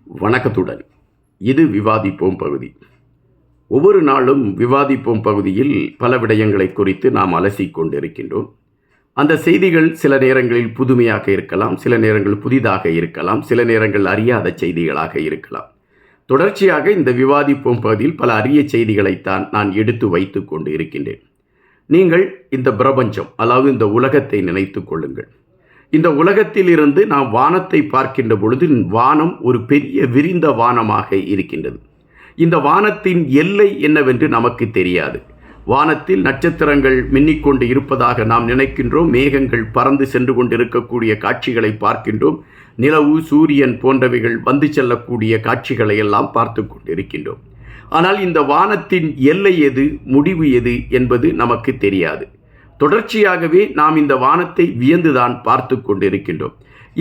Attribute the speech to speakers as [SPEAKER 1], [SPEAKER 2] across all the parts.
[SPEAKER 1] வணக்கத்துடன் இது விவாதிப்போம் பகுதி. ஒவ்வொரு நாளும் விவாதிப்போம் பகுதியில் பல விடயங்களை குறித்து நாம் அலசிக் கொண்டிருக்கின்றோம். அந்த செய்திகள் சில நேரங்களில் புதுமையாக இருக்கலாம், சில நேரங்கள் புதிதாக இருக்கலாம், சில நேரங்கள் அறியாத செய்திகளாக இருக்கலாம். தொடர்ச்சியாக இந்த விவாதிப்போம் பகுதியில் பல அரிய செய்திகளைத்தான் நான் எடுத்து வைத்து கொண்டு இருக்கின்றேன். நீங்கள் இந்த பிரபஞ்சம், அதாவது இந்த உலகத்தை நினைத்து கொள்ளுங்கள். இந்த உலகத்தில் இருந்து நாம் வானத்தை பார்க்கின்ற பொழுது வானம் ஒரு பெரிய விரிந்த வானமாக இருக்கின்றது. இந்த வானத்தின் எல்லை என்னவென்று நமக்கு தெரியாது. வானத்தில் நட்சத்திரங்கள் மின்னிக்கொண்டு இருப்பதாக நாம் நினைக்கின்றோம். மேகங்கள் பறந்து சென்று கொண்டிருக்கக்கூடிய காட்சிகளை பார்க்கின்றோம். நிலவு, சூரியன் போன்றவைகள் வந்து செல்லக்கூடிய காட்சிகளை எல்லாம் பார்த்து கொண்டிருக்கின்றோம். ஆனால் இந்த வானத்தின் எல்லை எது, முடிவு எது என்பது நமக்கு தெரியாது. தொடர்ச்சியாகவே நாம் இந்த வானத்தை வியந்துதான் பார்த்து கொண்டிருக்கின்றோம்.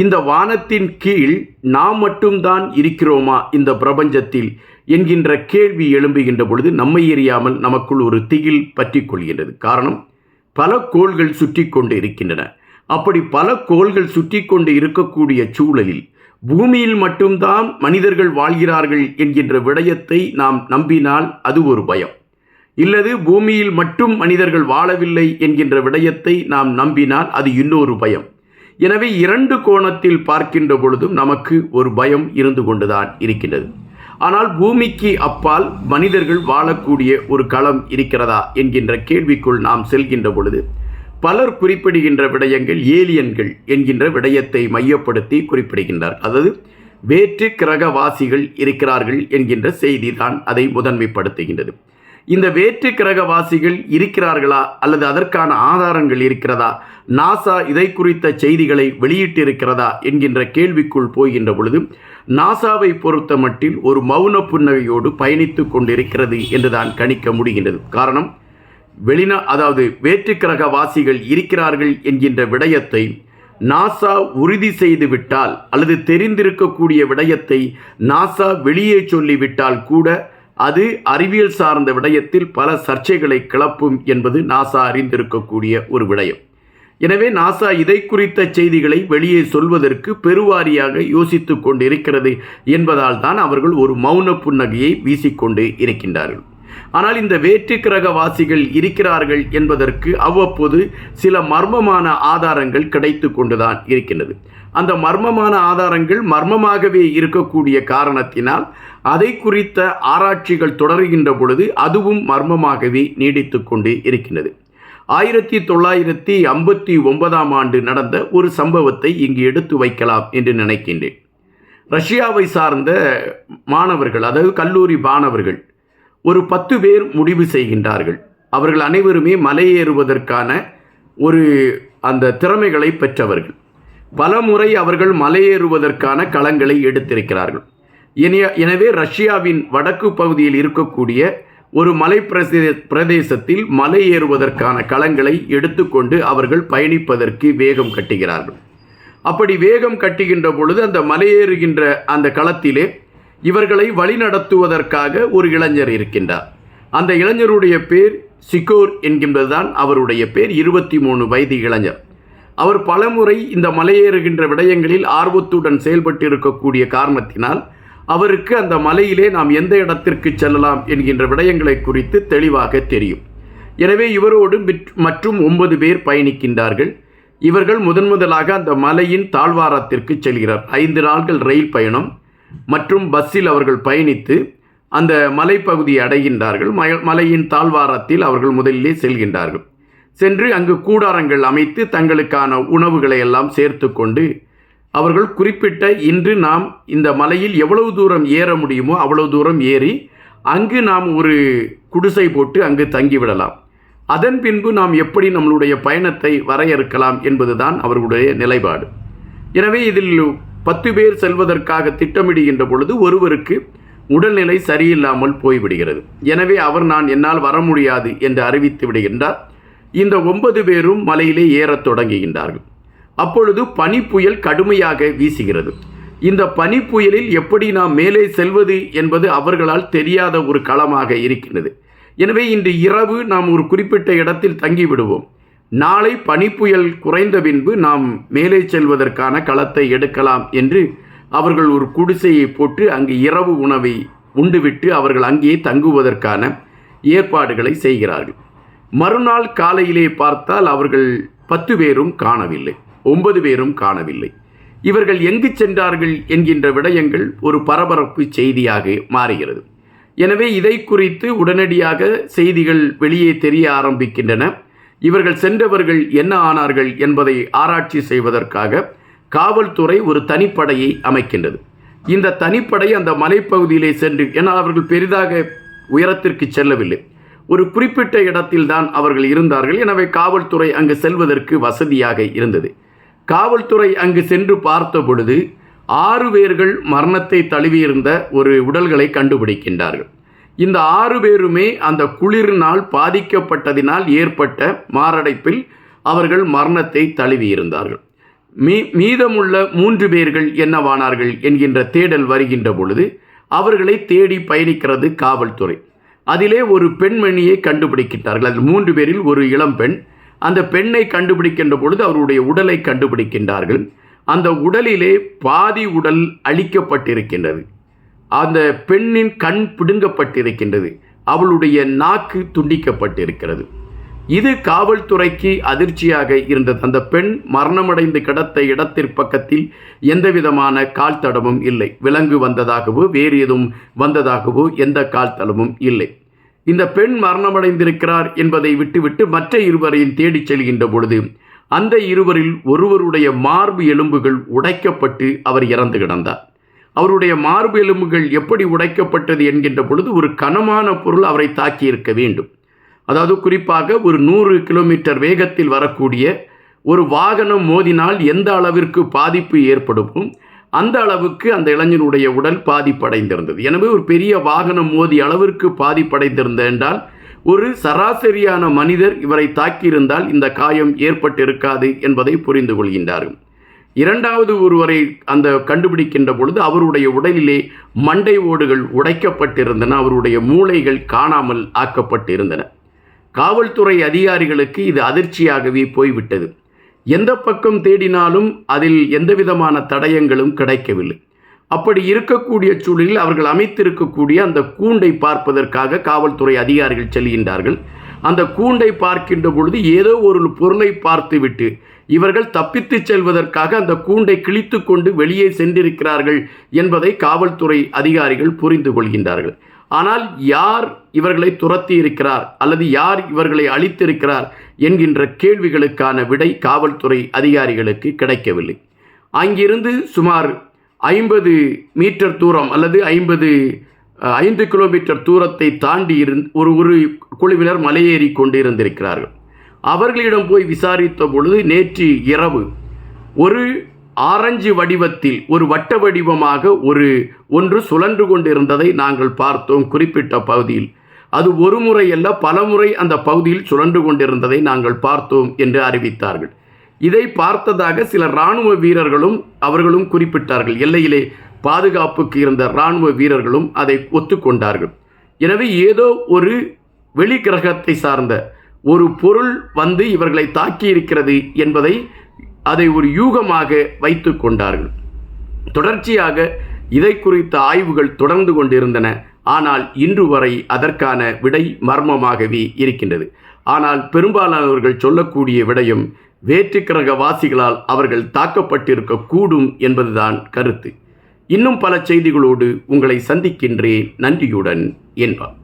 [SPEAKER 1] இந்த வானத்தின் கீழ் நாம் மட்டும்தான் இருக்கிறோமா இந்த பிரபஞ்சத்தில் என்கின்ற கேள்வி எழும்புகின்ற பொழுது நம்மை எறியாமல் நமக்குள் ஒரு திகில் பற்றி கொள்கின்றது. காரணம், பல கோள்கள் சுற்றி கொண்டு இருக்கின்றன. அப்படி பல கோள்கள் சுற்றி கொண்டு இருக்கக்கூடிய சூழலில் பூமியில் மட்டும்தான் மனிதர்கள் வாழ்கிறார்கள் என்கின்ற விடயத்தை நாம் நம்பினால் அது ஒரு பயம். இல்லது பூமியில் மட்டும் மனிதர்கள் வாழவில்லை என்கின்ற விடயத்தை நாம் நம்பினால் அது இன்னொரு பயம். எனவே இரண்டு கோணத்தில் பார்க்கின்ற பொழுதும் நமக்கு ஒரு பயம் இருந்து கொண்டுதான் இருக்கின்றது. ஆனால் பூமிக்கு அப்பால் மனிதர்கள் வாழக்கூடிய ஒரு களம் இருக்கிறதா என்கின்ற கேள்விக்குள் நாம் செல்கின்ற பொழுது பலர் குறிப்பிடுகின்ற விடயங்கள் ஏலியன்கள் என்கின்ற விடயத்தை மையப்படுத்தி குறிப்பிடுகின்றார். அதாவது வேற்று கிரகவாசிகள் இருக்கிறார்கள் என்கின்ற செய்தி தான் அதை முதன்மைப்படுத்துகின்றது. இந்த வேற்று கிரகவாசிகள் இருக்கிறார்களா அல்லது அதற்கான ஆதாரங்கள் இருக்கிறதா, நாசா இதை குறித்த செய்திகளை வெளியிட்டிருக்கிறதா என்கின்ற கேள்விக்குள் போகின்ற பொழுது நாசாவை பொறுத்த மட்டில் ஒரு மௌன புன்னகையோடு பயணித்து கொண்டிருக்கிறது என்றுதான் கணிக்க முடிகின்றது. காரணம், அதாவது வேற்று கிரகவாசிகள் இருக்கிறார்கள் என்கின்ற விடயத்தை நாசா உறுதி செய்து விட்டால் அல்லது தெரிந்திருக்கக்கூடிய விடயத்தை நாசா வெளியே சொல்லிவிட்டால் கூட அது அறிவியல் சார்ந்த விடயத்தில் பல சர்ச்சைகளை கிளப்பும் என்பது நாசா அறிந்திருக்கக்கூடிய ஒரு விடயம். எனவே நாசா இதை குறித்த செய்திகளை வெளியே சொல்வதற்கு பெருவாரியாக யோசித்து கொண்டு இருக்கிறது என்பதால் தான் அவர்கள் ஒரு மௌன புன்னகையை வீசிக்கொண்டு இருக்கின்றார்கள். ஆனால் இந்த வேற்று கிரகவாசிகள் இருக்கிறார்கள் என்பதற்கு அவ்வப்போது சில மர்மமான ஆதாரங்கள் கிடைத்து கொண்டுதான் இருக்கின்றது. அந்த மர்மமான ஆதாரங்கள் மர்மமாகவே இருக்கக்கூடிய காரணத்தினால் அதை குறித்த ஆராய்ச்சிகள் தொடர்கின்ற பொழுது அதுவும் மர்மமாகவே நீடித்து கொண்டு இருக்கின்றது. 1959 ஆண்டு நடந்த ஒரு சம்பவத்தை இங்கு எடுத்து வைக்கலாம் என்று நினைக்கின்றேன். ரஷ்யாவை சார்ந்த மாணவர்கள், அதாவது கல்லூரி மாணவர்கள் ஒரு 10 பேர் முடிவு செய்கின்றார்கள். அவர்கள் அனைவருமே மலையேறுவதற்கான அந்த திறமைகளை பெற்றவர்கள். பல முறை அவர்கள் மலையேறுவதற்கான களங்களை எடுத்திருக்கிறார்கள். எனவே ரஷ்யாவின் வடக்கு பகுதியில் இருக்கக்கூடிய ஒரு மலை பிரதேசத்தில் மலையேறுவதற்கான களங்களை எடுத்துக்கொண்டு அவர்கள் பயணிப்பதற்கு வேகம் கட்டுகிறார்கள். அப்படி வேகம் கட்டுகின்ற பொழுது அந்த மலையேறுகின்ற அந்த களத்திலே இவர்களை வழிநடத்துவதற்காக ஒரு இளைஞர் இருக்கின்றார். அந்த இளைஞருடைய பேர் சிகோர் என்கின்றதுதான் அவருடைய பேர். 23 வயது இளைஞர். அவர் பலமுறை இந்த மலையேறுகின்ற விடயங்களில் ஆர்வத்துடன் செயல்பட்டு இருக்கக்கூடிய காரணத்தினால் அவருக்கு அந்த மலையிலே நாம் எந்த இடத்திற்கு செல்லலாம் என்கின்ற விடயங்களை குறித்து தெளிவாக தெரியும். எனவே இவரோடு மற்றும் 9 பேர் பயணிக்கின்றார்கள். இவர்கள் முதலாக அந்த மலையின் தாழ்வாரத்திற்கு செல்கிறார். 5 நாட்கள் ரயில் பயணம் மற்றும் பஸ்ஸில் அவர்கள் பயணித்து அந்த மலைப்பகுதியை அடைகின்றார்கள். மலையின் தாழ்வாரத்தில் அவர்கள் முதலிலே செல்கின்றார்கள். சென்று அங்கு கூடாரங்கள் அமைத்து தங்களுக்கான உணவுகளை எல்லாம் சேர்த்து கொண்டு அவர்கள் குறிப்பிட்ட இன்று நாம் இந்த மலையில் எவ்வளவு தூரம் ஏற முடியுமோ அவ்வளவு தூரம் ஏறி அங்கு நாம் ஒரு குடிசை போட்டு அங்கு தங்கிவிடலாம். அதன் பின்பு நாம் எப்படி நம்மளுடைய பயணத்தை வரையறுக்கலாம் என்பதுதான் அவர்களுடைய நிலைப்பாடு. எனவே இதில் 10 பேர் செல்வதற்காக திட்டமிடுகின்ற பொழுது ஒருவருக்கு உடல்நிலை சரியில்லாமல் போய்விடுகிறது. எனவே அவர் என்னால் வர முடியாது என்று அறிவித்து விடுகின்றார். இந்த 9 பேரும் மலையிலே ஏறத் தொடங்குகின்றார்கள். அப்பொழுது பனிப்புயல் கடுமையாக வீசுகிறது. இந்த பனிப்புயலில் எப்படி நாம் மேலே செல்வது என்பது அவர்களால் தெரியாத ஒரு களமாக இருக்கின்றது. எனவே இன்று இரவு நாம் ஒரு குறிப்பிட்ட இடத்தில் தங்கிவிடுவோம். நாளை பனிப்புயல் குறைந்த பின்பு நாம் மேலே செல்வதற்கான களத்தை எடுக்கலாம் என்று அவர்கள் ஒரு குடிசையை போட்டு அங்கு இரவு உணவை உண்டுவிட்டு அவர்கள் அங்கே தங்குவதற்கான ஏற்பாடுகளை செய்கிறார்கள். மறுநாள் காலையிலே பார்த்தால் அவர்கள் 10 பேரும் காணவில்லை, 9 பேரும் காணவில்லை. இவர்கள் எங்கு சென்றார்கள் என்கின்ற விடயங்கள் ஒரு பரபரப்பு செய்தியாக மாறுகிறது. எனவே இதை குறித்து உடனடியாக செய்திகள் வெளியே தெரிய ஆரம்பிக்கின்றன. இவர்கள் சென்றவர்கள் என்ன ஆனார்கள் என்பதை ஆராய்ச்சி செய்வதற்காக காவல்துறை ஒரு தனிப்படையை அமைக்கின்றது. இந்த தனிப்படை அந்த மலைப்பகுதியிலே சென்று, ஏன்னால் அவர்கள் பெரிதாக உயரத்திற்கு செல்லவில்லை, ஒரு குறிப்பிட்ட இடத்தில்தான் அவர்கள் இருந்தார்கள். எனவே காவல்துறை அங்கு செல்வதற்கு வசதியாக இருந்தது. காவல்துறை அங்கு சென்று பார்த்த பொழுது 6 பேர்கள் மரணத்தை தழுவியிருந்த ஒரு உடல்களை கண்டுபிடிக்கின்றார்கள். இந்த 6 பேருமே அந்த குளிரினால் பாதிக்கப்பட்டதினால் ஏற்பட்ட மாரடைப்பில் அவர்கள் மரணத்தை தழுவியிருந்தார்கள். மீதமுள்ள 3 பேர்கள் என்னவானார்கள் என்கின்ற தேடல் வருகின்ற பொழுது அவர்களை தேடி பயணிக்கிறது காவல்துறை. அதிலே ஒரு பெண்மணியை கண்டுபிடிக்கின்றார்கள். அதில் 3 பேரில் ஒரு இளம்பெண். அந்த பெண்ணை கண்டுபிடிக்கின்ற பொழுது அவருடைய உடலை கண்டுபிடிக்கின்றார்கள். அந்த உடலிலே பாதி உடல் அழிக்கப்பட்டிருக்கின்றது. அந்த பெண்ணின் கண் பிடுங்கப்பட்டிருக்கின்றது. அவளுடைய நாக்கு துண்டிக்கப்பட்டிருக்கிறது. இது காவல்துறைக்கு அதிர்ச்சியாக இருந்தது. அந்த பெண் மரணமடைந்து கிடந்த இடத்திற்கு பக்கத்தில் எந்தவிதமான கால் தடமும் இல்லை. விலங்கு வந்ததாகவோ வேறு எதுவும் வந்ததாகவோ எந்த கால் தடமும் இல்லை. இந்த பெண் மரணமடைந்திருக்கிறார் என்பதை விட்டுவிட்டு மற்ற இருவரையும் தேடிச் செல்கின்ற பொழுது அந்த இருவரில் ஒருவருடைய மார்பு எலும்புகள் உடைக்கப்பட்டு அவர் இறந்து கிடந்தார். அவருடைய மார்பு எலும்புகள் எப்படி உடைக்கப்பட்டது என்கின்ற பொழுது ஒரு கனமான பொருள் அவரை தாக்கியிருக்க வேண்டும். அதாவது குறிப்பாக ஒரு 100 கிலோமீட்டர் வேகத்தில் வரக்கூடிய ஒரு வாகனம் மோதினால் எந்த அளவிற்கு பாதிப்பு ஏற்படுமோ அந்த அளவுக்கு அந்த இளைஞனுடைய உடல் பாதிப்படைந்திருந்தது. எனவே ஒரு பெரிய வாகனம் மோதி அளவிற்கு பாதிப்படைந்திருந்த என்றால் ஒரு சராசரியான மனிதர் இவரை தாக்கியிருந்தால் இந்த காயம் ஏற்பட்டிருக்காது என்பதை புரிந்து கொள்கின்றார்கள். இரண்டாவது ஒருவரை அந்த கண்டுபிடிக்கின்ற பொழுது அவருடைய உடலிலே மண்டை ஓடுகள் உடைக்கப்பட்டிருந்தன. அவருடைய மூளைகள் காணாமல் ஆக்கப்பட்டிருந்தன. காவல்துறை அதிகாரிகளுக்கு இது அதிர்ச்சியாகவே போய்விட்டது. எந்த பக்கம் தேடினாலும் அதில் எந்தவிதமான தடயங்களும் கிடைக்கவில்லை. அப்படி இருக்கக்கூடிய சூழலில் அவர்கள் அமைத்திருக்கக்கூடிய அந்த கூண்டை பார்ப்பதற்காக காவல்துறை அதிகாரிகள் செல்கின்றார்கள். அந்த கூண்டை பார்க்கின்ற பொழுது ஏதோ ஒரு பொருளை பார்த்துவிட்டு இவர்கள் தப்பித்து செல்வதற்காக அந்த கூண்டை கிழித்து கொண்டு வெளியே சென்றிருக்கிறார்கள் என்பதை காவல்துறை அதிகாரிகள் புரிந்து கொள்கின்றார்கள். ஆனால் யார் இவர்களை துரத்தி இருக்கிறார் அல்லது யார் இவர்களை அழித்திருக்கிறார் என்கின்ற கேள்விகளுக்கான விடை காவல்துறை அதிகாரிகளுக்கு கிடைக்கவில்லை. அங்கிருந்து சுமார் 50 மீட்டர் தூரம் அல்லது 5 கிலோமீட்டர் தூரத்தை தாண்டி ஒரு குழுவினர் மலையேறி கொண்டிருந்திருக்கிறார்கள். அவர்களிடம் போய் விசாரித்த பொழுது நேற்று இரவு ஒரு ஆரஞ்சு வடிவத்தில் ஒரு வட்ட வடிவமாக ஒன்று சுழன்று கொண்டிருந்ததை நாங்கள் பார்த்தோம் குறிப்பிட்ட பகுதியில். அது ஒரு முறை அல்ல பல முறை அந்த பகுதியில் சுழன்று கொண்டிருந்ததை நாங்கள் பார்த்தோம் என்று அறிவித்தார்கள். இதை பார்த்ததாக சில இராணுவ வீரர்களும் அவர்களும் குறிப்பிட்டார்கள். எல்லையிலே பாதுகாப்புக்கு இருந்த இராணுவ வீரர்களும் அதை ஒத்துக்கொண்டார்கள். எனவே ஏதோ ஒரு வெளி கிரகத்தை சார்ந்த ஒரு பொருள் வந்து இவர்களை தாக்கியிருக்கிறது என்பதை அதை ஒரு யூகமாக வைத்து கொண்டார்கள். தொடர்ச்சியாக இதை குறித்த ஆய்வுகள் தொடர்ந்து கொண்டிருந்தன. ஆனால் இன்று வரை அதற்கான விடை மர்மமாகவே இருக்கின்றது. ஆனால் பெரும்பாலானவர்கள் சொல்லக்கூடிய விடயம் வேற்று கிரக வாசிகளால் அவர்கள் தாக்கப்பட்டிருக்க கூடும் என்பதுதான் கருத்து. இன்னும் பல செய்திகளோடு உங்களை சந்திக்கின்றேன். நன்றியுடன் என்பார்.